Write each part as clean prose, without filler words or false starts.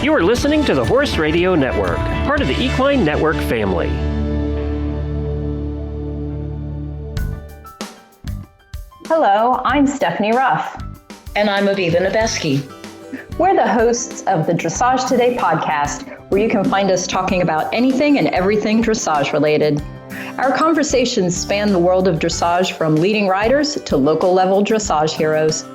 You are listening to the Horse Radio Network, part of the Equine Network family. Hello, I'm Stephanie Ruff. And I'm Aviva Nebeski. We're the hosts of the Dressage Today podcast, where you can find us talking about anything and everything dressage related. Our conversations span the world of dressage, from leading riders to local level dressage heroes.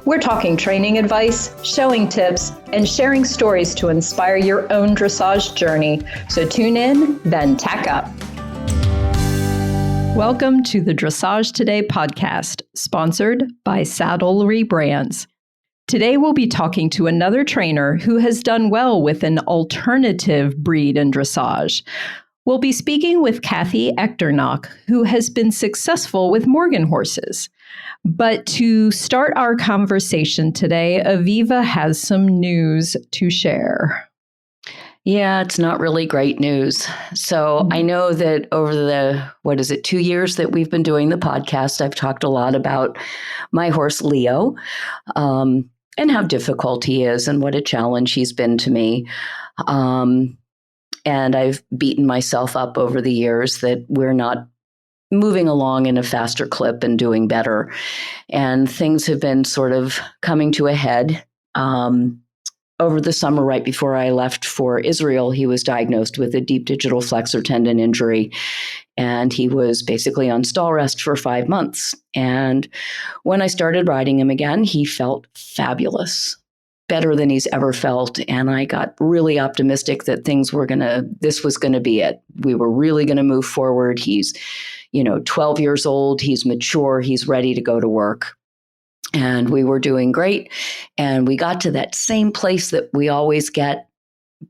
We're talking training advice, showing tips, and sharing stories to inspire your own dressage journey. So tune in, then tack up. Welcome to the Dressage Today podcast, sponsored by Saddlery Brands. Today we'll be talking to another trainer who has done well with an alternative breed in dressage. We'll be speaking with Cathy Echternach, who has been successful with Morgan horses. But to start our conversation today, Aviva has some news to share. Yeah, it's not really great news. So I know that over the, 2 years that we've been doing the podcast, I've talked a lot about my horse, Leo, and how difficult he is and what a challenge he's been to me. And I've beaten myself up over the years that we're not moving along in a faster clip and doing better. And things have been sort of coming to a head. Over the summer, right before I left for Israel, he was diagnosed with a deep digital flexor tendon injury. And he was basically on stall rest for 5 months. And when I started riding him again, he felt fabulous, better than he's ever felt. And I got really optimistic that this was going to be it. We were really going to move forward. He's, 12 years old. He's mature. He's ready to go to work. And we were doing great. And we got to that same place that we always get,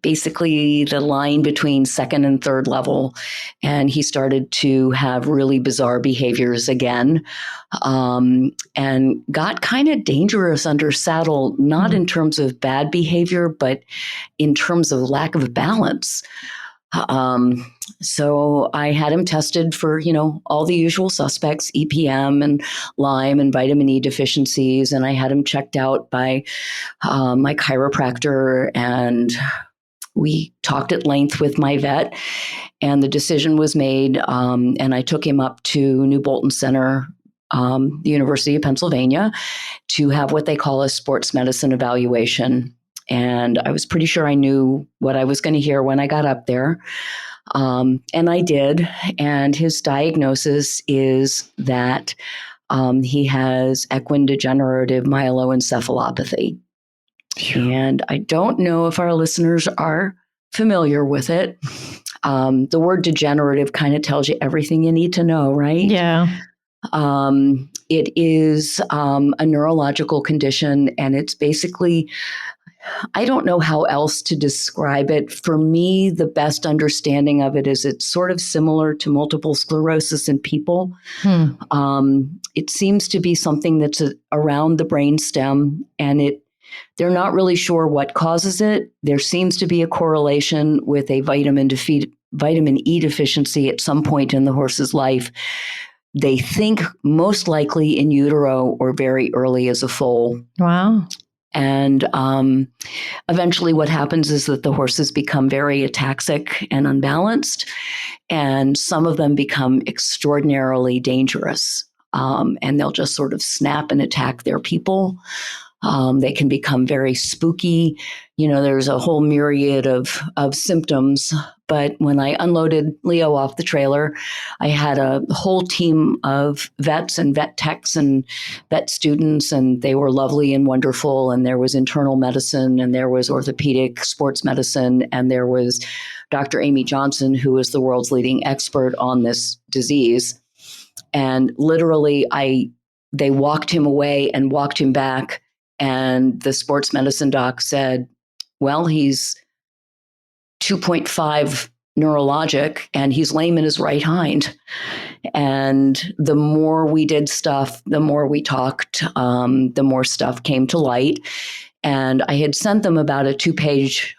basically the line between second and third level. And he started to have really bizarre behaviors again, and got kind of dangerous under saddle, not in terms of bad behavior, but in terms of lack of balance. So I had him tested for, all the usual suspects, EPM and Lyme and vitamin E deficiencies. And I had him checked out by my chiropractor, and we talked at length with my vet, and the decision was made. And I took him up to New Bolton Center, the University of Pennsylvania, to have what they call a sports medicine evaluation. And I was pretty sure I knew what I was going to hear when I got up there. And I did. And his diagnosis is that he has equine degenerative myeloencephalopathy. And I don't know if our listeners are familiar with it. The word degenerative kind of tells you everything you need to know, right? Yeah. It is a neurological condition, and it's basically, I don't know how else to describe it. For me, the best understanding of it is it's sort of similar to multiple sclerosis in people. It seems to be something that's around the brainstem, and they're not really sure what causes it. There seems to be a correlation with a vitamin E deficiency at some point in the horse's life. They think most likely in utero or very early as a foal. Wow. And eventually what happens is that the horses become very ataxic and unbalanced, and some of them become extraordinarily dangerous. And they'll just sort of snap and attack their people. They can become very spooky. There's a whole myriad of symptoms. But when I unloaded Leo off the trailer, I had a whole team of vets and vet techs and vet students, and they were lovely and wonderful. And there was internal medicine, and there was orthopedic sports medicine, and there was Dr. Amy Johnson, who is the world's leading expert on this disease. And literally, they walked him away and walked him back. And the sports medicine doc said, well, he's 2.5 neurologic, and he's lame in his right hind. And the more we did stuff, the more we talked, the more stuff came to light. And I had sent them about a 2-page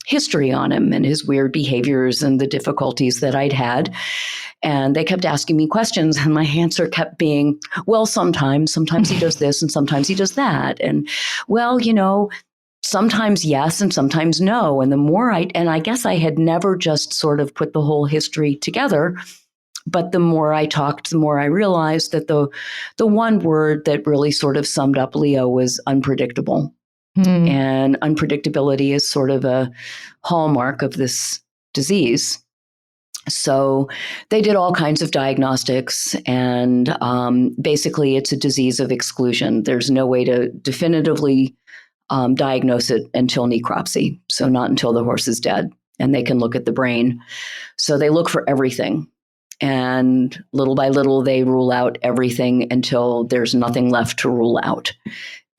history on him and his weird behaviors and the difficulties that I'd had. And they kept asking me questions, and my answer kept being, well, sometimes he does this and sometimes he does that. And, well, sometimes yes and sometimes no. And the more I guess I had never just sort of put the whole history together, but the more I talked, the more I realized that the one word that really sort of summed up Leo was unpredictable. And unpredictability is sort of a hallmark of this disease. So they did all kinds of diagnostics, and basically it's a disease of exclusion. There's no way to definitively diagnose it until necropsy, so not until the horse is dead, and they can look at the brain. So they look for everything, and little by little they rule out everything until there's nothing left to rule out.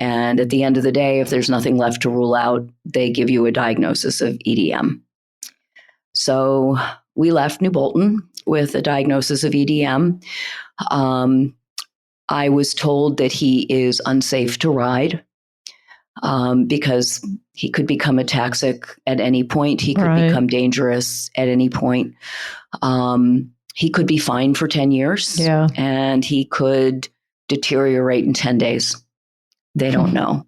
And at the end of the day, if there's nothing left to rule out, they give you a diagnosis of EDM. So we left New Bolton with a diagnosis of EDM. I was told that he is unsafe to ride because he could become ataxic at any point. He could become dangerous at any point. He could be fined for 10 years, and he could deteriorate in 10 days. They don't know.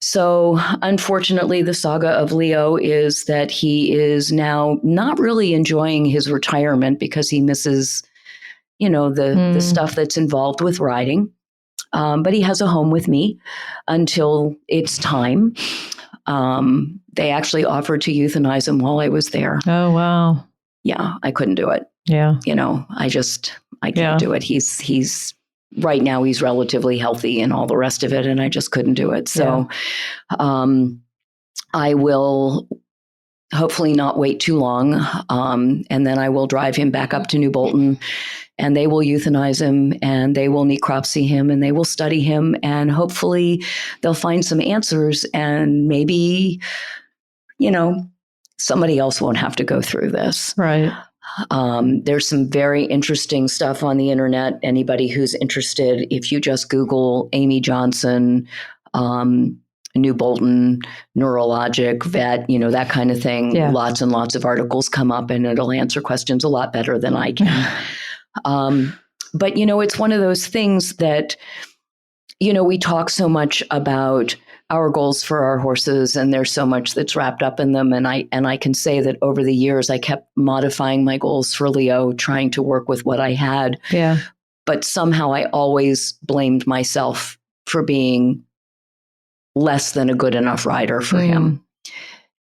So unfortunately, the saga of Leo is that he is now not really enjoying his retirement because he misses, the stuff that's involved with riding. But he has a home with me until it's time. They actually offered to euthanize him while I was there. Oh, wow. Yeah, I couldn't do it. Yeah. I can't do it. He's right now he's relatively healthy and all the rest of it, and I just couldn't do it. So I will hopefully not wait too long, and then I will drive him back up to New Bolton, and they will euthanize him, and they will necropsy him, and they will study him, and hopefully they'll find some answers, and maybe, somebody else won't have to go through this. Right. There's some very interesting stuff on the internet. Anybody who's interested, if you just Google Amy Johnson, New Bolton, neurologic, vet, that kind of thing, lots and lots of articles come up, and it'll answer questions a lot better than I can. But, it's one of those things that, we talk so much about our goals for our horses, and there's so much that's wrapped up in them. And I can say that over the years, I kept modifying my goals for Leo, trying to work with what I had. Yeah. But somehow I always blamed myself for being less than a good enough rider for him.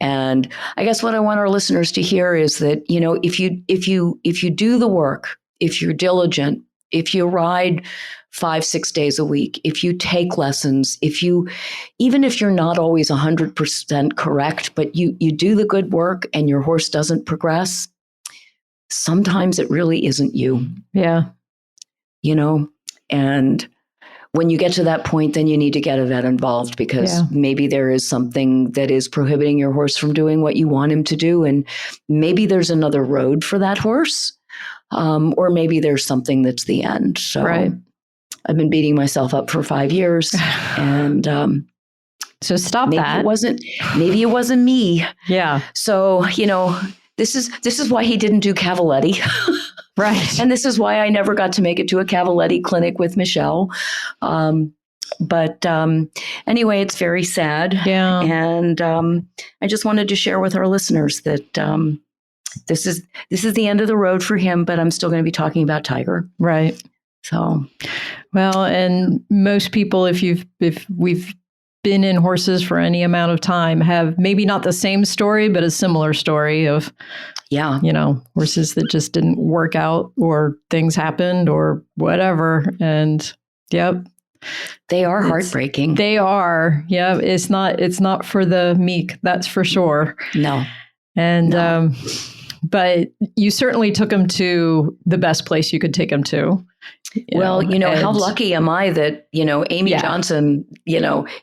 And I guess what I want our listeners to hear is that, if you do the work, if you're diligent, if you ride 5-6 days a week, if you take lessons, even if you're not always 100% correct, but you do the good work and your horse doesn't progress, sometimes it really isn't you. Yeah. And when you get to that point, then you need to get a vet involved, because maybe there is something that is prohibiting your horse from doing what you want him to do. And maybe there's another road for that horse. Or maybe there's something that's the end. So I've been beating myself up for 5 years, and so stop maybe that. Maybe it wasn't me. Yeah. So this is why he didn't do Cavaletti, right? And this is why I never got to make it to a Cavaletti clinic with Michelle. But anyway, it's very sad. Yeah. And I just wanted to share with our listeners that. This is the end of the road for him, but I'm still going to be talking about Tiger. Right. So, well, and most people, if we've been in horses for any amount of time, have maybe not the same story, but a similar story of, horses that just didn't work out, or things happened, or whatever. And they are heartbreaking. They are. Yeah. It's not for the meek. That's for sure. No. And, but you certainly took him to the best place you could take him to. Well, how lucky am I that, Amy Johnson,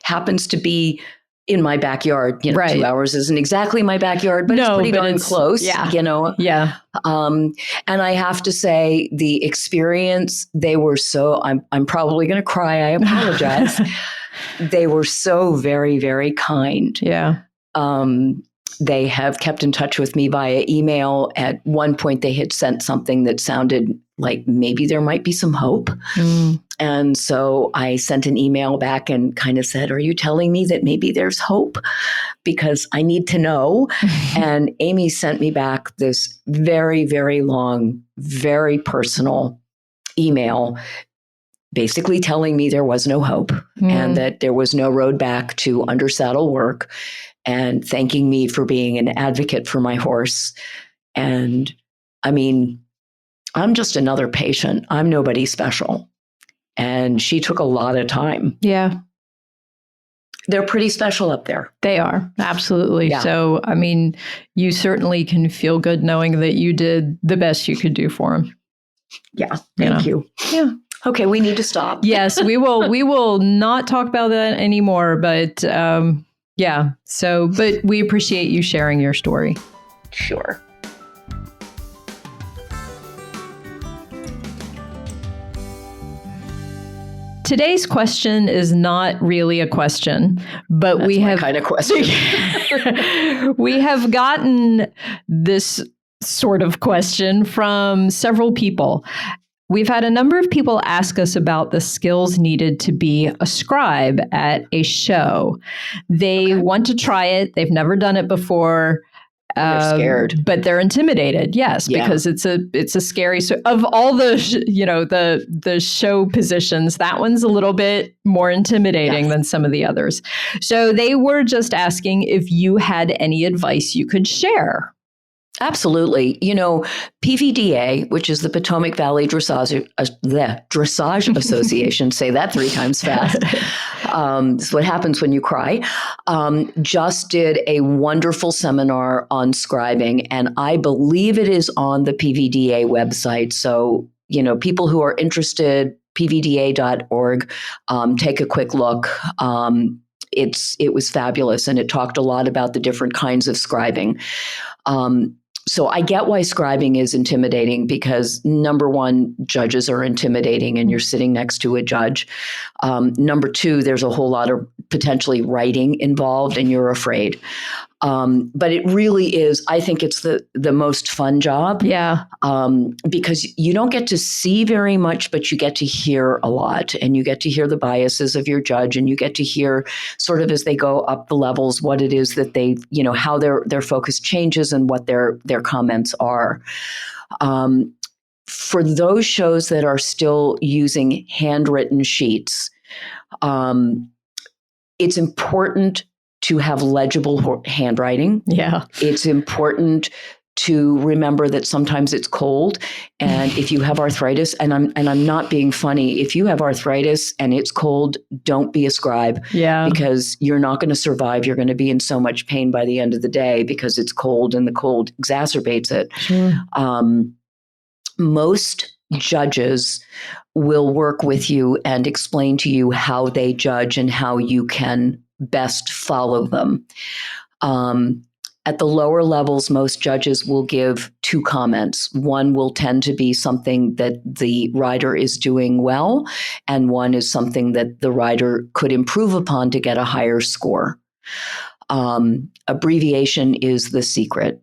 happens to be in my backyard. 2 hours isn't exactly my backyard, but it's pretty darn close. Yeah. Yeah. And I have to say, the experience, they were so, I'm probably going to cry. I apologize. They were so very, very kind. Yeah. They have kept in touch with me via email. At one point, they had sent something that sounded like maybe there might be some hope. And so I sent an email back and kind of said, are you telling me that maybe there's hope? Because I need to know. And Amy sent me back this very, very long, very personal email, basically telling me there was no hope and that there was no road back to undersaddle work, and thanking me for being an advocate for my horse. And I mean, I'm just another patient. I'm nobody special. And she took a lot of time. Yeah. They're pretty special up there. They are. Absolutely. Yeah. So, I mean, you certainly can feel good knowing that you did the best you could do for them. Yeah. Thank you. Yeah. Okay. We need to stop. Yes, we will not talk about that anymore. But yeah. So, but we appreciate you sharing your story. Sure. Today's question is not really a question, but That's we my have kind of question. we have gotten this sort of question from several people. We've had a number of people ask us about the skills needed to be a scribe at a show. They want to try it. They've never done it before. They're scared, but they're intimidated. Yes, because it's a scary. So of all the the show positions, that one's a little bit more intimidating than some of the others. So they were just asking if you had any advice you could share. Absolutely. You know, PVDA, which is the Potomac Valley Dressage Association, say that 3 times fast. This is what happens when you cry. Just did a wonderful seminar on scribing, and I believe it is on the PVDA website. So, you know, people who are interested, pvda.org, take a quick look. It was fabulous, and it talked a lot about the different kinds of scribing. So I get why scribing is intimidating, because number one, judges are intimidating and you're sitting next to a judge. Number two, there's a whole lot of potentially writing involved and you're afraid. But it really is, I think it's the most fun job. Yeah. Because you don't get to see very much, but you get to hear a lot, and you get to hear the biases of your judge, and you get to hear sort of as they go up the levels, what it is that they, you know, how their focus changes and what their comments are. For those shows that are still using handwritten sheets, it's important to have legible handwriting. Yeah. It's important to remember that sometimes it's cold. And if you have arthritis, and I'm not being funny, if you have arthritis and it's cold, don't be a scribe. Yeah. Because you're not going to survive. You're going to be in so much pain by the end of the day because it's cold, and the cold exacerbates it. Sure. Most judges will work with you and explain to you how they judge and how you can best follow them. At the lower levels, most judges will give 2 comments. One will tend to be something that the rider is doing well, and one is something that the rider could improve upon to get a higher score. Abbreviation is the secret.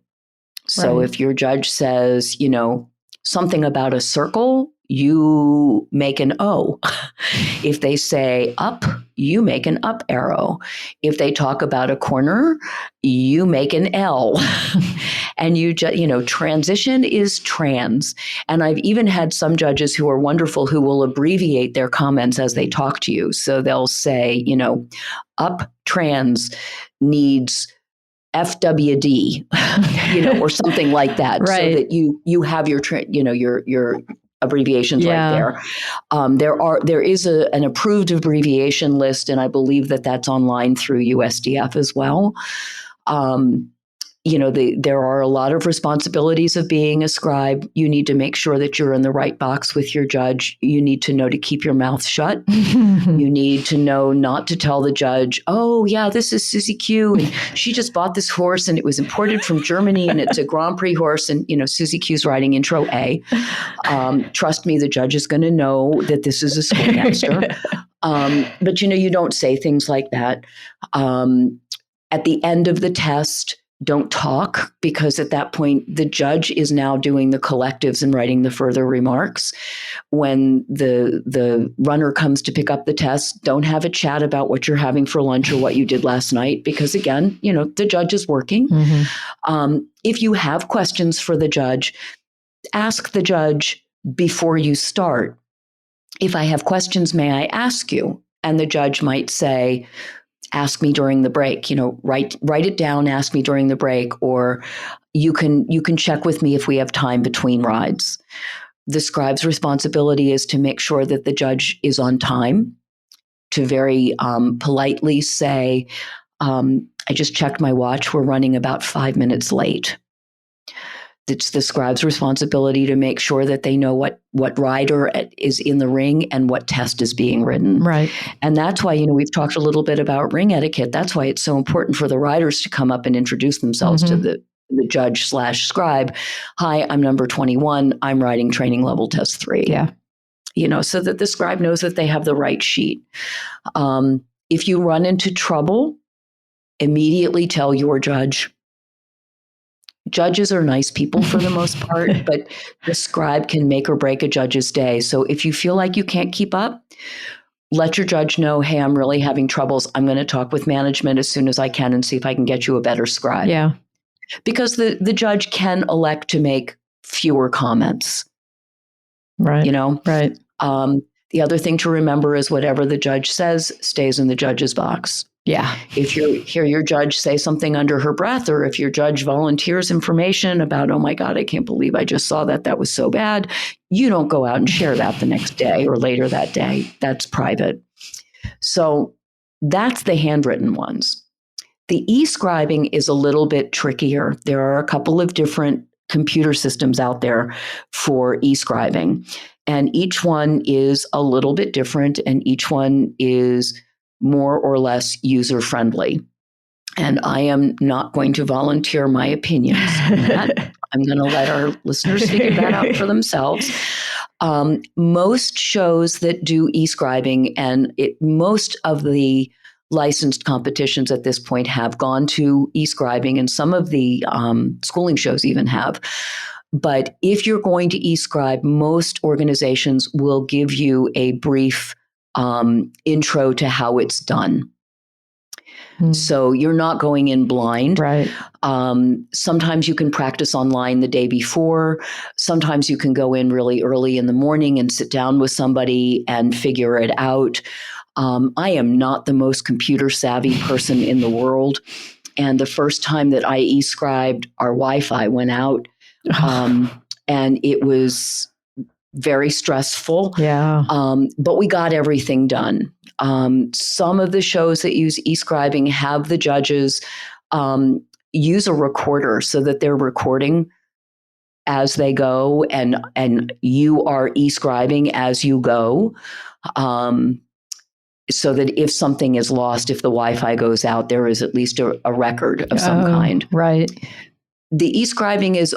So if your judge says, you know, something about a circle, you make an O. If they say up, you make an up arrow. If they talk about a corner, you make an L. And transition is trans. And I've even had some judges who are wonderful who will abbreviate their comments as they talk to you. So they'll say, you know, up trans needs FWD, or something like that, right. So that you have your abbreviations right there. There is an approved abbreviation list, and I believe that's online through USDF as well. There are a lot of responsibilities of being a scribe. You need to make sure that you're in the right box with your judge. You need to know to keep your mouth shut. You need to know not to tell the judge, oh, yeah, this is Susie Q, and she just bought this horse, and it was imported from Germany, and it's a Grand Prix horse, and, Susie Q's riding intro A. Trust me, the judge is going to know that this is a schoolmaster. But, you don't say things like that. At the end of the test, don't talk, because at that point, the judge is now doing the collectives and writing the further remarks. When the runner comes to pick up the test, don't have a chat about what you're having for lunch or what you did last night, because again, the judge is working. If you have questions for the judge, ask the judge before you start. If I have questions, may I ask you? And the judge might say, ask me during the break, write it down, ask me during the break, or you can check with me if we have time between rides. The scribe's responsibility is to make sure that the judge is on time, to very politely say, I just checked my watch, we're running about 5 minutes late. It's the scribe's responsibility to make sure that they know what rider is in the ring and what test is being ridden. Right. And that's why, we've talked a little bit about ring etiquette. That's why it's so important for the riders to come up and introduce themselves to the judge/scribe. Hi, I'm number 21. I'm riding training level test 3. Yeah. So that the scribe knows that they have the right sheet. If you run into trouble, immediately tell your judge. Judges are nice people for the most part, but the scribe can make or break a judge's day. So if you feel like you can't keep up, let your judge know, hey, I'm really having troubles. I'm going to talk with management as soon as I can and see if I can get you a better scribe. Yeah. Because the judge can elect to make fewer comments. Right. Right. The other thing to remember is whatever the judge says stays in the judge's box. Yeah. If you hear your judge say something under her breath, or if your judge volunteers information about, oh my God, I can't believe I just saw that was so bad, you don't go out and share that the next day or later that day. That's private. So that's the handwritten ones. The e-scribing is a little bit trickier. There are a couple of different computer systems out there for e-scribing, and each one is a little bit different, and each one is more or less user-friendly. And I am not going to volunteer my opinions on that. I'm going to let our listeners figure that out for themselves. Most shows that do e-scribing, and most of the licensed competitions at this point have gone to e-scribing, and some of the schooling shows even have. But if you're going to e-scribe, most organizations will give you a brief intro to how it's done. So you're not going in blind. Right. Sometimes you can practice online the day before. Sometimes you can go in really early in the morning and sit down with somebody and figure it out. I am not the most computer savvy person in the world. And the first time that I e-scribed, our Wi-Fi went out. And it was very stressful. Yeah. But we got everything done. Some of the shows that use e-scribing have the judges use a recorder so that they're recording as they go, and you are e-scribing as you go. So that if something is lost, if the Wi-Fi goes out, there is at least a record of some kind. Right. The e-scribing is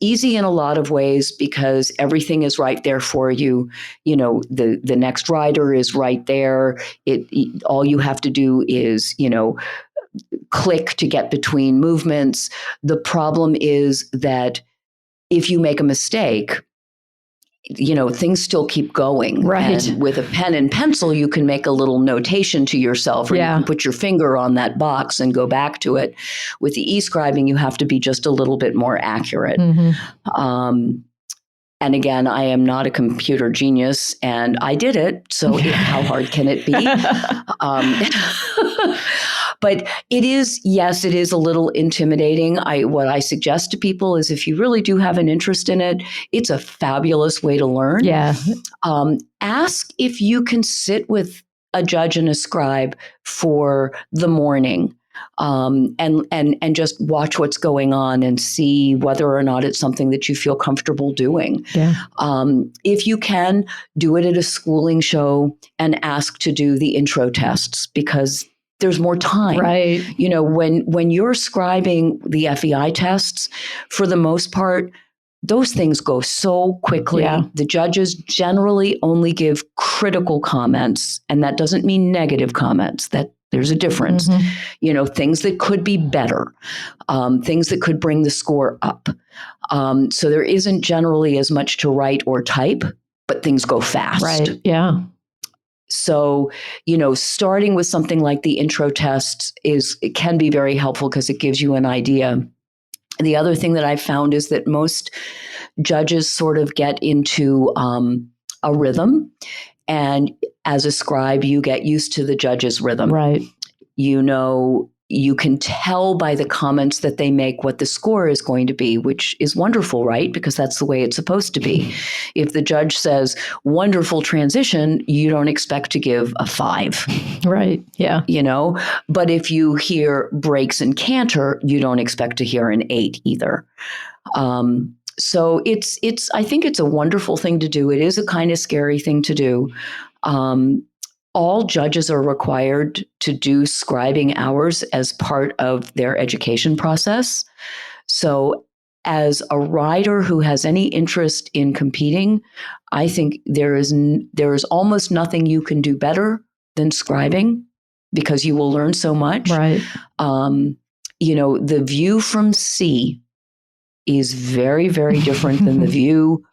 easy in a lot of ways because everything is right there for you. The next rider is right there. All you have to do is, click to get between movements. The problem is that if you make a mistake, things still keep going. Right. And with a pen and pencil, you can make a little notation to yourself, or you can put your finger on that box and go back to it. With the e-scribing, you have to be just a little bit more accurate. And again, I am not a computer genius, and I did it. So how hard can it be? But it is a little intimidating. What I suggest to people is if you really do have an interest in it, it's a fabulous way to learn. Yeah. Ask if you can sit with a judge and a scribe for the morning. And just watch what's going on and see whether or not it's something that you feel comfortable doing. Yeah. If you can, do it at a schooling show and ask to do the intro tests because there's more time. Right. When you're scribing the FEI tests, for the most part, those things go so quickly. Yeah. The judges generally only give critical comments, and that doesn't mean negative comments. That There's a difference. Things that could be better, things that could bring the score up. So there isn't generally as much to write or type, but things go fast. Right. Yeah. So, starting with something like the intro test it can be very helpful because it gives you an idea. The other thing that I've found is that most judges sort of get into a rhythm. And as a scribe, you get used to the judge's rhythm. Right. You can tell by the comments that they make what the score is going to be, which is wonderful, right? Because that's the way it's supposed to be. If the judge says, wonderful transition, you don't expect to give a 5. Right. Yeah. But if you hear breaks and canter, you don't expect to hear an 8 either. So I think it's a wonderful thing to do. It is a kind of scary thing to do. All judges are required to do scribing hours as part of their education process. So as a writer who has any interest in competing, I think there is almost nothing you can do better than scribing because you will learn so much. Right. The view from sea is very, very different than the view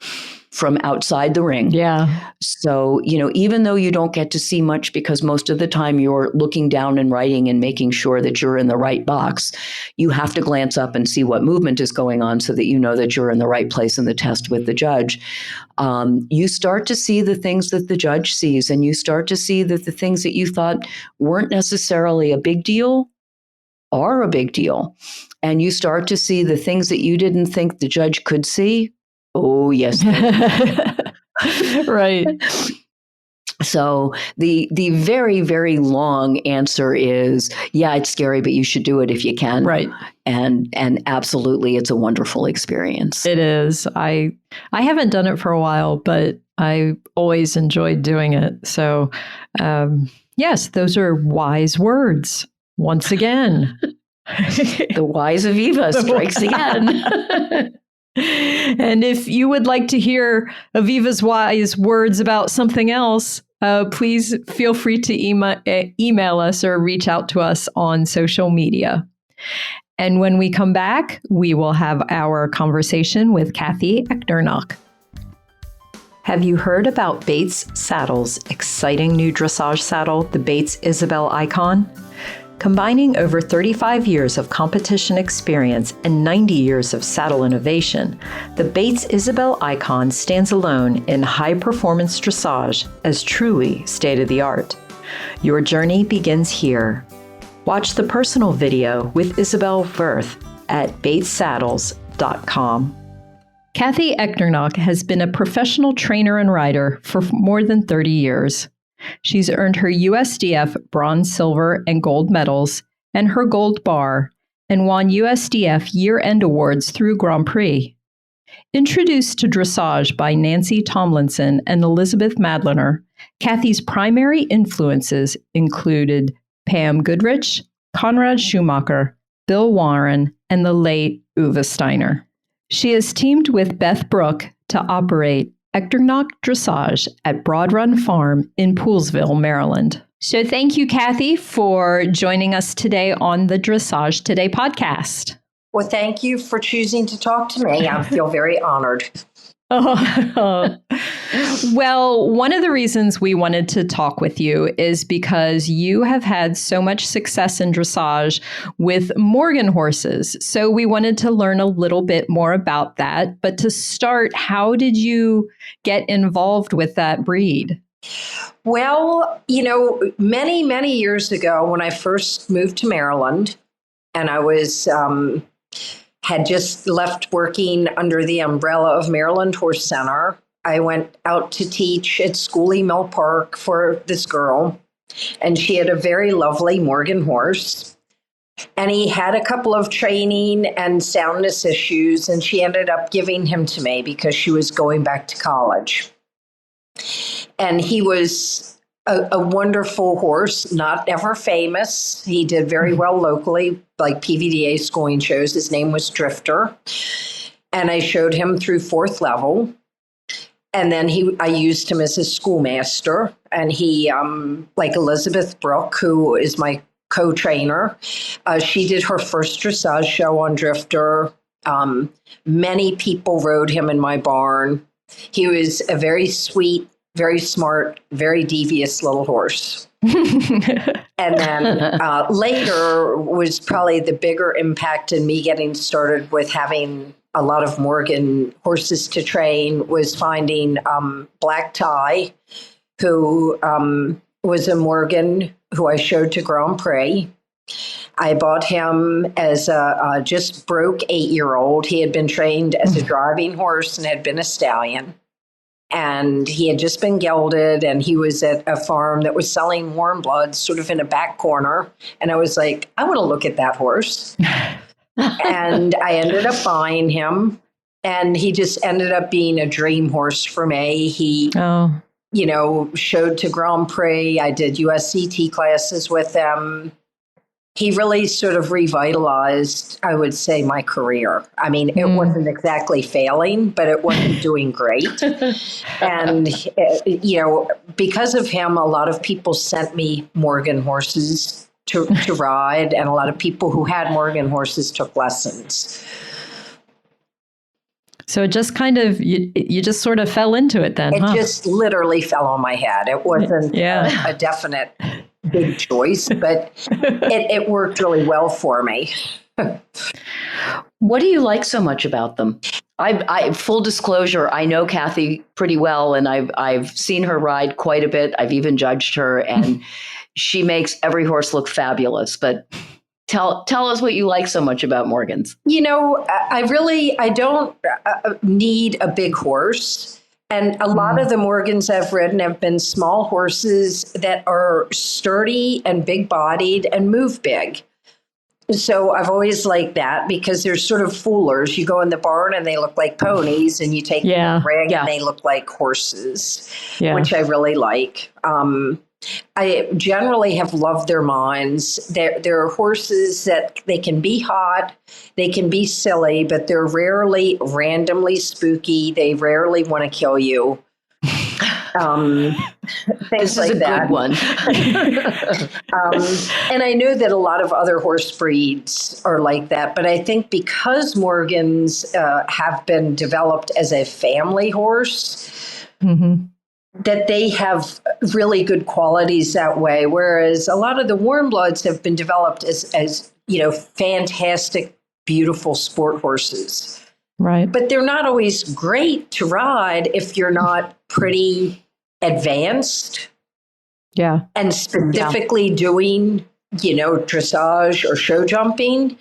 from outside the ring. Yeah. So, even though you don't get to see much because most of the time you're looking down and writing and making sure that you're in the right box, you have to glance up and see what movement is going on so that you know that you're in the right place in the test with the judge. You start to see the things that the judge sees, and you start to see that the things that you thought weren't necessarily a big deal are a big deal. And you start to see the things that you didn't think the judge could see. Oh, yes. Right. So the very, very long answer is, yeah, it's scary, but you should do it if you can. Right. And absolutely, it's a wonderful experience. It is. I haven't done it for a while, but I always enjoyed doing it. So, yes, those are wise words once again. The wise Aviva strikes again. And if you would like to hear Aviva's wise words about something else, please feel free to email us or reach out to us on social media. And when we come back, we will have our conversation with Cathy Echternach. Have you heard about Bates Saddle's exciting new dressage saddle, the Bates Isabel Icon? Combining over 35 years of competition experience and 90 years of saddle innovation, the Bates Isabel Icon stands alone in high-performance dressage as truly state-of-the-art. Your journey begins here. Watch the personal video with Isabel Wirth at batessaddles.com. Cathy Echternach has been a professional trainer and rider for more than 30 years. She's earned her USDF Bronze, Silver, and Gold medals and her Gold Bar, and won USDF year-end awards through Grand Prix. Introduced to dressage by Nancy Tomlinson and Elizabeth Madlener, Cathy's primary influences included Pam Goodrich, Conrad Schumacher, Bill Warren, and the late Uwe Steiner. She has teamed with Beth Brooke to operate Echternach Dressage at Broad Run Farm in Poolesville, Maryland. So thank you, Cathy, for joining us today on the Dressage Today podcast. Well, thank you for choosing to talk to me. I feel very honored. Well, one of the reasons we wanted to talk with you is because you have had so much success in dressage with Morgan horses. So we wanted to learn a little bit more about that. But to start, how did you get involved with that breed? Well, many, many years ago when I first moved to Maryland, and I was had just left working under the umbrella of Maryland Horse Center. I went out to teach at Schoolie Mill Park for this girl, and she had a very lovely Morgan horse. And he had a couple of training and soundness issues, and she ended up giving him to me because she was going back to college. And he was a wonderful horse, not ever famous. He did very well locally, like PVDA schooling shows. His name was Drifter. And I showed him through 4th level. And then I used him as a schoolmaster. And he, like Elizabeth Brooke, who is my co-trainer. She did her first dressage show on Drifter. Many people rode him in my barn. He was a very sweet, very smart, very devious little horse. And then later was probably the bigger impact in me getting started with having a lot of Morgan horses to train was finding Black Tie, who was a Morgan who I showed to Grand Prix. I bought him as a just broke 8-year-old. He had been trained as a driving horse and had been a stallion. And he had just been gelded, and he was at a farm that was selling warm bloods sort of in a back corner. And I was like, I want to look at that horse. And I ended up buying him, and he just ended up being a dream horse for me. He, showed to Grand Prix. I did USCT classes with him. He really sort of revitalized, I would say, my career. I mean, it wasn't exactly failing, but it wasn't doing great. And, because of him, a lot of people sent me Morgan horses to ride, and a lot of people who had Morgan horses took lessons. So it just kind of, you just sort of fell into it then, It just literally fell on my head. It wasn't a definite big choice, but it worked really well for me. What do you like so much about them? I full disclosure, I know Cathy pretty well, and I've seen her ride quite a bit. I've even judged her, and she makes every horse look fabulous. But tell us what you like so much about Morgans. I don't need a big horse. And a lot of the Morgans I've ridden have been small horses that are sturdy and big-bodied and move big. So I've always liked that because they're sort of foolers. You go in the barn and they look like ponies, and you take the rig and they look like horses, which I really like. I generally have loved their minds. They're horses that they can be hot, they can be silly, but they're rarely randomly spooky. They rarely want to kill you. Things this like is a that. good one. And I know that a lot of other horse breeds are like that, but I think because Morgans have been developed as a family horse, that they have really good qualities that way, whereas a lot of the warm bloods have been developed as fantastic, beautiful sport horses. Right. But they're not always great to ride if you're not pretty advanced. Yeah. And specifically doing, dressage or show jumping.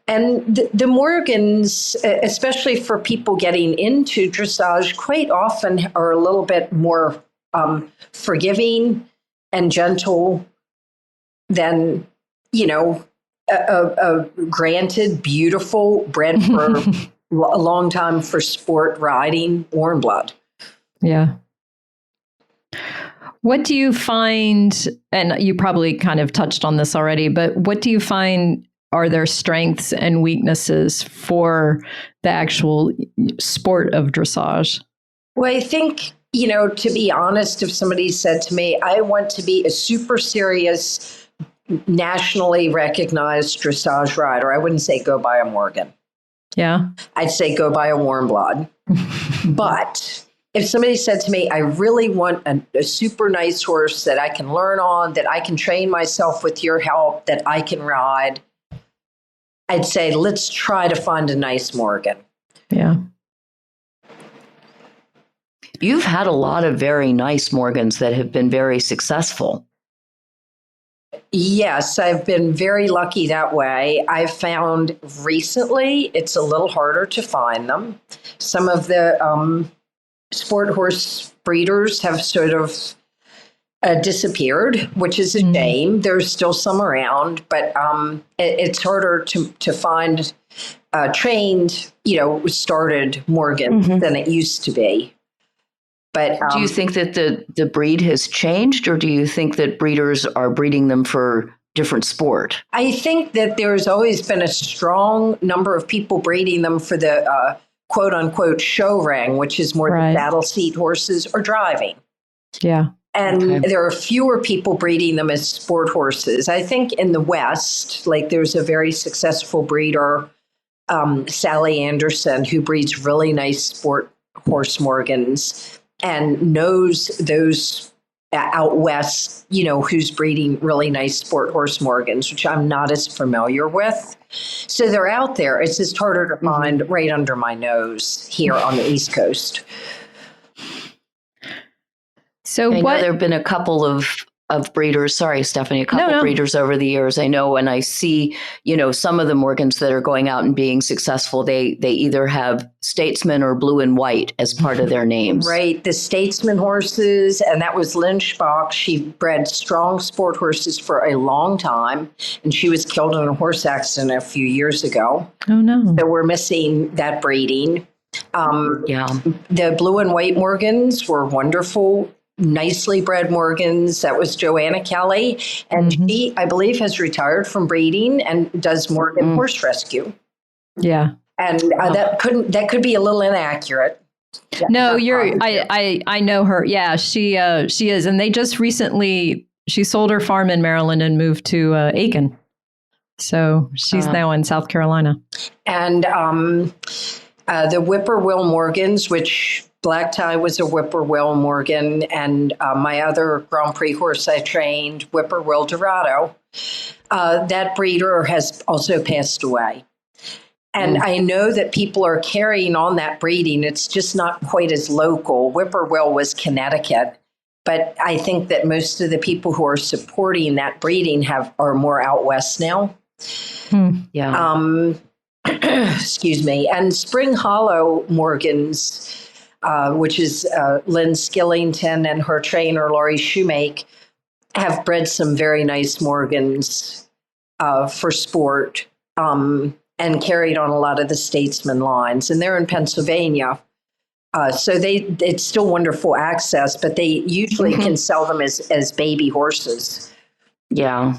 And the Morgans, especially for people getting into dressage, quite often are a little bit more forgiving and gentle than, a granted beautiful bred for a long time for sport riding warm blood. Yeah. What do you find, and you probably kind of touched on this already, but what do you find are their strengths and weaknesses for the actual sport of dressage? Well, I think, to be honest, if somebody said to me, I want to be a super serious, nationally recognized dressage rider, I wouldn't say go buy a Morgan. Yeah. I'd say go buy a warm blood. But if somebody said to me, I really want a super nice horse that I can learn on, that I can train myself with your help, that I can ride, I'd say, let's try to find a nice Morgan. Yeah. You've had a lot of very nice Morgans that have been very successful. Yes, I've been very lucky that way. I've found recently it's a little harder to find them. Some of the sport horse breeders have sort of disappeared, which is a shame. There's still some around, but it's harder to find trained, started Morgans than it used to be. But do you think that the breed has changed, or do you think that breeders are breeding them for different sport? I think that there's always been a strong number of people breeding them for the quote unquote show ring, which is more the saddle seat horses or driving. Yeah. And there are fewer people breeding them as sport horses. I think in the West, like there's a very successful breeder, Sally Anderson, who breeds really nice sport horse Morgans and knows those out West, who's breeding really nice sport horse Morgans, which I'm not as familiar with. So they're out there. It's just harder to find right under my nose here on the East Coast. So I know there have been a couple of breeders, sorry, Stephanie, a couple breeders over the years. I know when I see, some of the Morgans that are going out and being successful, they either have Statesman or Blue and White as part of their names. Right. The Statesman horses, and that was Lynn Schbach. She bred strong sport horses for a long time, and she was killed in a horse accident a few years ago. Oh, no. So we're missing that breeding. The Blue and White Morgans were wonderful. Nicely bred Morgans. That was Joanna Kelly. And she, I believe, has retired from breeding and does Morgan horse rescue. Yeah. And that could be a little inaccurate. No, I know her. Yeah, she is. And they just recently, she sold her farm in Maryland and moved to Aiken. So she's now in South Carolina. And the Whippoorwill Morgans, which Black Tie was a Whippoorwill Morgan, and my other Grand Prix horse I trained, Whippoorwill Dorado, that breeder has also passed away. And I know that people are carrying on that breeding. It's just not quite as local. Whippoorwill was Connecticut, but I think that most of the people who are supporting that breeding are more out west now. Excuse me. And Spring Hollow Morgans, which is Lynn Skillington and her trainer, Laurie Shoemake, have bred some very nice Morgans for sport and carried on a lot of the Statesman lines. And they're in Pennsylvania. So it's still wonderful access, but they usually can sell them as baby horses. Yeah.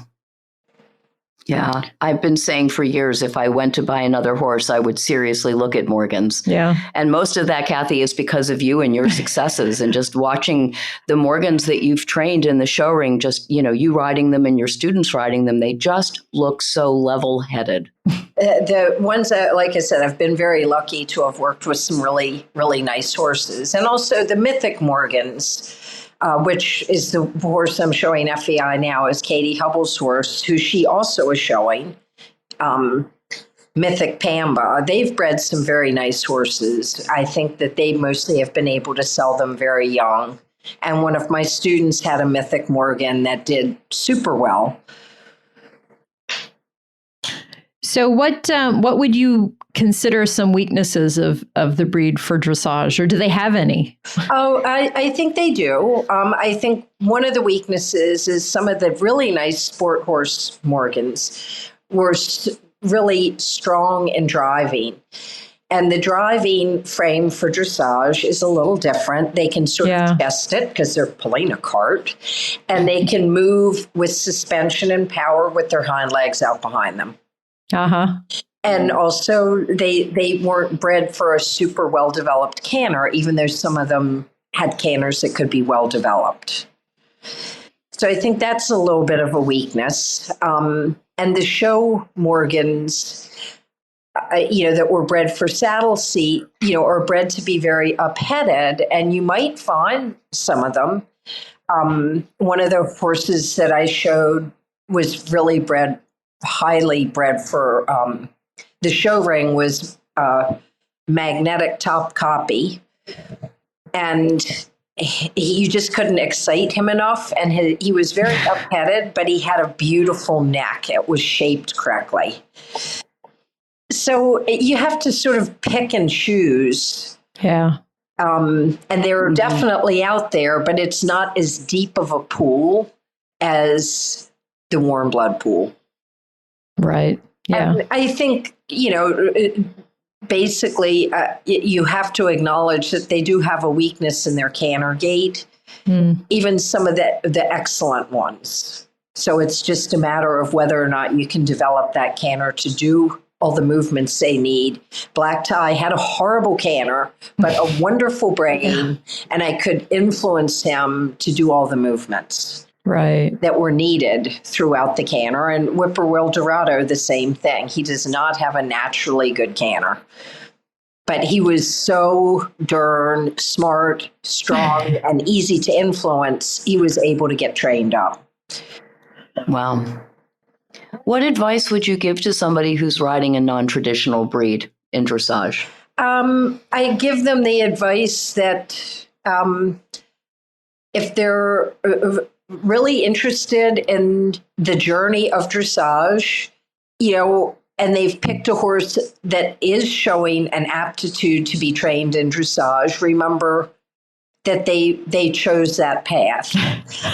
Yeah, I've been saying for years, if I went to buy another horse, I would seriously look at Morgans. Yeah. And most of that, Cathy, is because of you and your successes and just watching the Morgans that you've trained in the show ring, just, you riding them and your students riding them. They just look so level-headed. The ones that, like I said, I've been very lucky to have worked with some really, really nice horses. And also the Mythic Morgans, which is the horse I'm showing FEI now, is Katie Hubbell's horse, who she also is showing, Mythic Pamba. They've bred some very nice horses. I think that they mostly have been able to sell them very young. And one of my students had a Mythic Morgan that did super well. So what would you consider some weaknesses of the breed for dressage, or do they have any? Oh, I think they do. I think one of the weaknesses is some of the really nice sport horse Morgans were really strong in driving. And the driving frame for dressage is a little different. They can sort of test it because they're pulling a cart, and they can move with suspension and power with their hind legs out behind them. And also, they weren't bred for a super well-developed canter, even though some of them had canters that could be well-developed. So I think that's a little bit of a weakness. And the show Morgans, that were bred for saddle seat, are bred to be very up-headed, and you might find some of them. One of the horses that I showed was really highly bred for the show ring was magnetic top copy, and you just couldn't excite him enough. And he was very up-headed, but he had a beautiful neck. It was shaped correctly. So you have to sort of pick and choose. Yeah. And they're definitely out there, but it's not as deep of a pool as the warm blood pool. Right. Yeah. And I think, basically, you have to acknowledge that they do have a weakness in their canter gait, even some of the excellent ones. So it's just a matter of whether or not you can develop that canter to do all the movements they need. Black Tie had a horrible canter, but a wonderful brain, and I could influence him to do all the movements that were needed throughout the canter. And Whippoorwill Dorado, the same thing. He does not have a naturally good canter, but he was so darn smart, strong, and easy to influence. He was able to get trained up. Wow. What advice would you give to somebody who's riding a non-traditional breed in dressage? I give them the advice that if they're really interested in the journey of dressage, and they've picked a horse that is showing an aptitude to be trained in dressage, remember that they chose that path.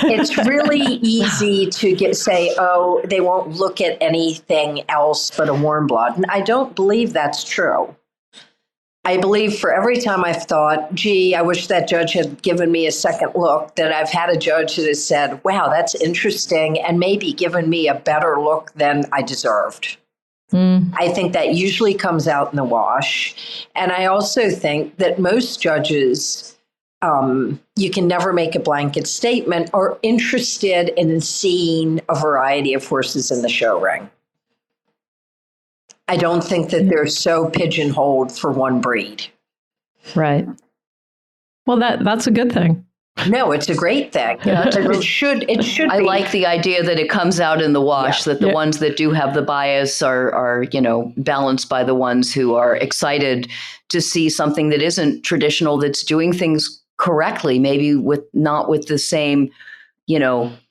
It's really easy to say, oh, they won't look at anything else but a warm blood. And I don't believe that's true. I believe for every time I've thought, gee, I wish that judge had given me a second look, that I've had a judge that has said, wow, that's interesting, and maybe given me a better look than I deserved. I think that usually comes out in the wash. And I also think that most judges, you can never make a blanket statement, are interested in seeing a variety of horses in the show ring. I don't think that they're so pigeonholed for one breed. Right. Well, that's a good thing. No, it's a great thing. It should I be. like the idea that it comes out in the wash, that the ones that do have the bias are balanced by the ones who are excited to see something that isn't traditional, that's doing things correctly, maybe not with the same,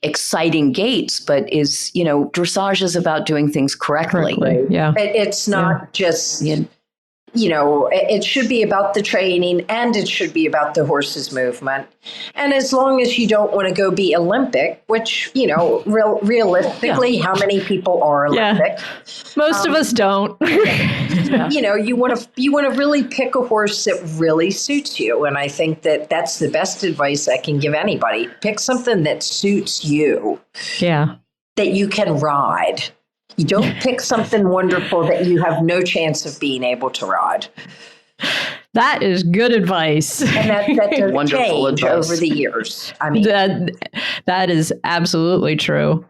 exciting gaits, but is, dressage is about doing things correctly. Yeah. It's not just, it should be about the training, and it should be about the horse's movement. And as long as you don't want to go be Olympic, which, realistically, how many people are Olympic? Most of us don't. You want to really pick a horse that really suits you. And I think that that's the best advice I can give anybody. Pick something that suits you. Yeah. That you can ride. You don't pick something wonderful that you have no chance of being able to ride. That is good advice. And that does Wonderful change advice. over the years. I mean, that is absolutely true.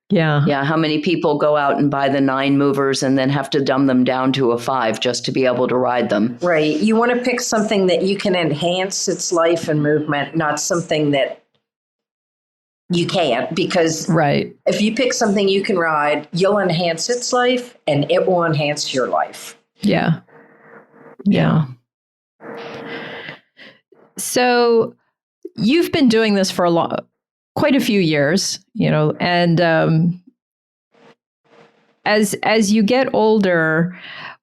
Yeah. Yeah. How many people go out and buy the 9 movers and then have to dumb them down to a 5 just to be able to ride them? right. You want to pick something that you can enhance its life and movement, not something that you can't, because if you pick something you can ride, you'll enhance its life and it will enhance your life. Yeah. Yeah. So you've been doing this for quite a few years, and as you get older,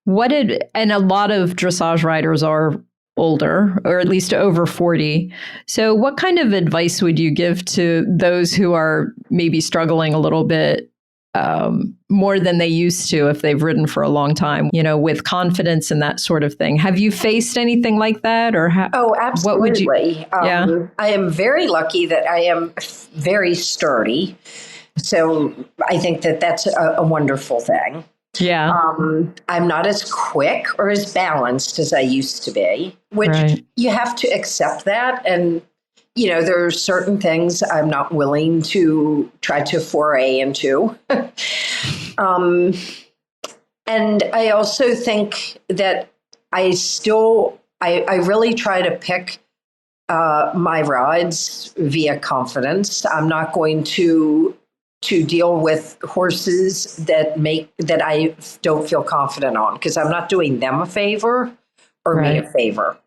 and a lot of dressage riders are older, or at least over 40. So what kind of advice would you give to those who are maybe struggling a little bit more than they used to if they've ridden for a long time, with confidence and that sort of thing? Have you faced anything like that? Or Oh, absolutely. What would you, I am very lucky that I am very sturdy. So I think that that's a wonderful thing. Yeah. I'm not as quick or as balanced as I used to be, which you have to accept that. And, there are certain things I'm not willing to try to foray into. And I also think that I really try to pick my rides via confidence. I'm not going to deal with horses that I don't feel confident on, because I'm not doing them a favor or me a favor.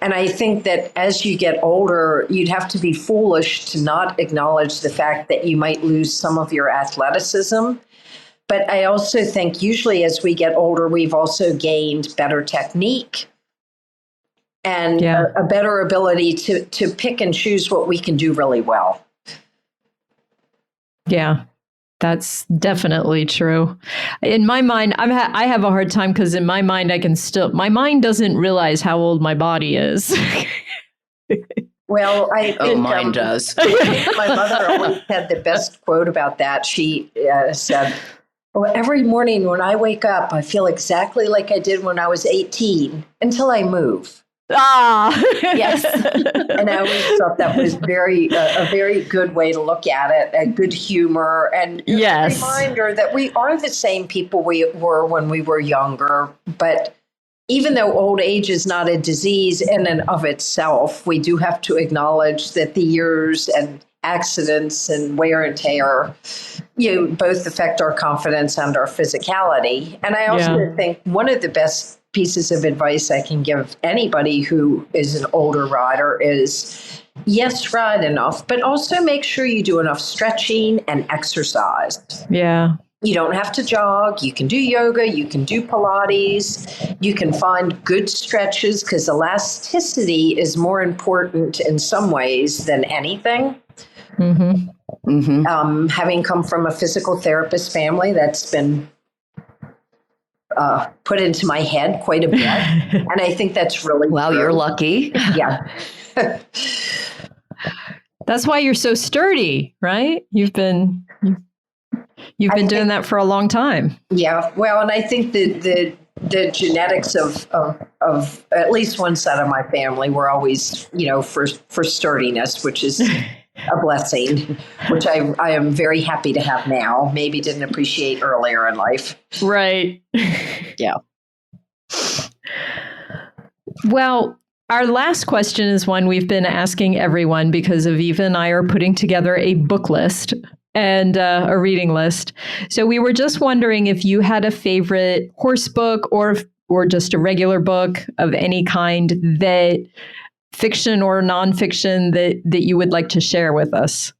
And I think that as you get older, you'd have to be foolish to not acknowledge the fact that you might lose some of your athleticism. But I also think usually as we get older, we've also gained better technique and a better ability to pick and choose what we can do really well. Yeah, that's definitely true. In my mind, I have a hard time because in my mind, my mind doesn't realize how old my body is. Well, I think mine does. My mother always had the best quote about that. She said, Well, every morning when I wake up, I feel exactly like I did when I was 18 until I move. Ah, Yes. And I always thought that was a very good way to look at it, a good humor, and Yes. a reminder that we are the same people we were when we were younger. But even though old age is not a disease in and of itself, we do have to acknowledge that the years and accidents and wear and tear, both affect our confidence and our physicality. And I also think one of the best pieces of advice I can give anybody who is an older rider is, yes, ride enough, but also make sure you do enough stretching and exercise. Yeah. You don't have to jog. You can do yoga. You can do Pilates. You can find good stretches because elasticity is more important in some ways than anything. Mm-hmm. Mm-hmm. Having come from a physical therapist family, that's been put into my head quite a bit. And I think that's really Wow, true. you're lucky. Yeah. That's why you're so sturdy, right? You've been doing that for a long time. Yeah. Well, and I think the genetics of at least one side of my family were always, for sturdiness, which is a blessing, which I am very happy to have now. Maybe didn't appreciate earlier in life. Right. Yeah. Well, our last question is one we've been asking everyone because Aviva and I are putting together a book list and a reading list. So we were just wondering if you had a favorite horse book or just a regular book of any kind, that fiction or nonfiction that you would like to share with us.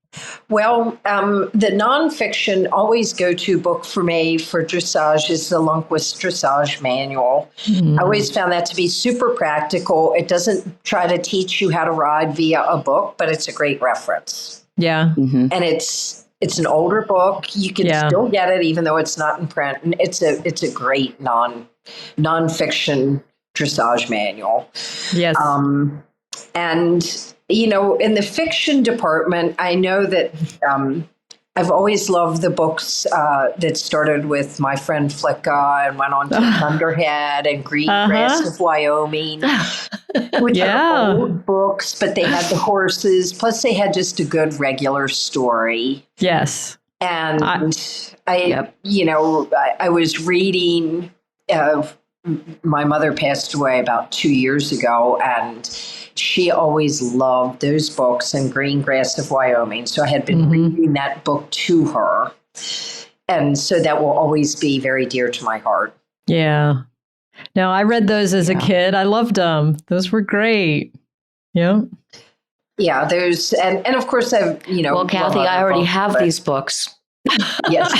Well, the nonfiction always go-to book for me for dressage is the Lundquist Dressage Manual. I always found that to be super practical. It doesn't try to teach you how to ride via a book, but it's a great reference. Yeah. Mm-hmm. And it's an older book. You can still get it even though it's not in print. And it's a great nonfiction dressage manual. Yes. And, in the fiction department, I know that I've always loved the books that started with My Friend Flicka and went on to Thunderhead and Green Grass of Wyoming, which are old books, but they had the horses. Plus, they had just a good regular story. Yes. And I was reading, my mother passed away about 2 years ago, and she always loved those books and Green Grass of Wyoming. So I had been reading that book to her. And so that will always be very dear to my heart. Yeah. No, I read those as a kid. I loved them. Those were great. Yeah. Yeah, those, and of course I've, Well, Cathy, I already have these books. Yes.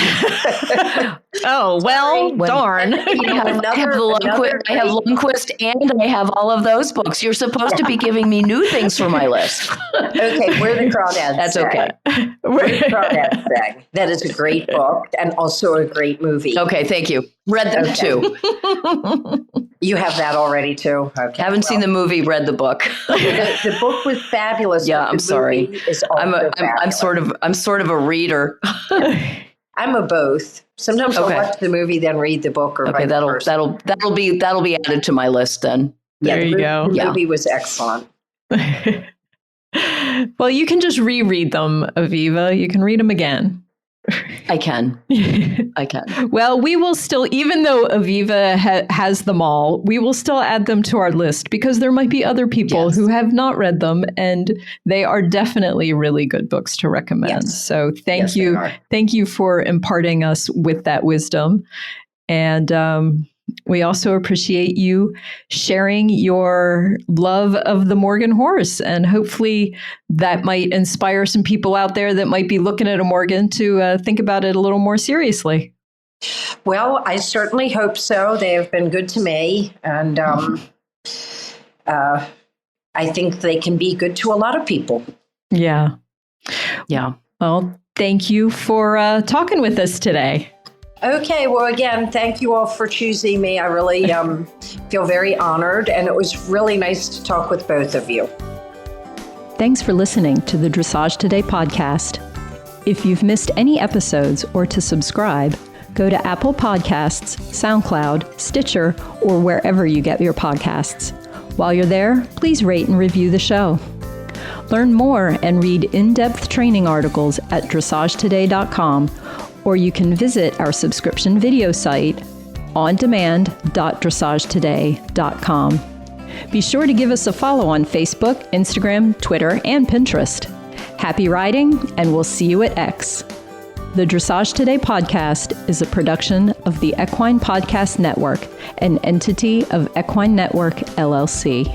Oh, well, darn. I have Lundquist and I have all of those books. You're supposed to be giving me new things for my list. Okay, Where the Crawdads That's Sang. okay. Where the Crawdads Sang. That is a great book and also a great movie. Okay, thank you. Read them too. You have that already too. Okay. Haven't seen the movie, read the book. The book was fabulous. Yeah, I'm sorry. I'm sort of a reader. I'm a both. Sometimes I'll watch the movie, then read the book. Or okay, that'll be added to my list then. There you go. The movie was excellent. Well, you can just reread them, Aviva. You can read them again. I can. Well, we will still, even though Aviva has them all, we will still add them to our list because there might be other people who have not read them, and they are definitely really good books to recommend. Yes. So thank you for imparting us with that wisdom. And we also appreciate you sharing your love of the Morgan horse. And hopefully that might inspire some people out there that might be looking at a Morgan to think about it a little more seriously. Well, I certainly hope so. They have been good to me. And I think they can be good to a lot of people. Yeah. Yeah. Well, thank you for talking with us today. Okay, well, again, thank you all for choosing me. I really feel very honored, and it was really nice to talk with both of you. Thanks for listening to the Dressage Today podcast. If you've missed any episodes or to subscribe, Go to Apple Podcasts, SoundCloud, Stitcher, or wherever you get your podcasts. While you're there, please rate and review the show. Learn more and read in-depth training articles at dressagetoday.com, or you can visit our subscription video site, ondemand.dressagetoday.com. Be sure to give us a follow on Facebook, Instagram, Twitter, and Pinterest. Happy riding, and we'll see you at X. The Dressage Today podcast is a production of the Equine Podcast Network, an entity of Equine Network, LLC.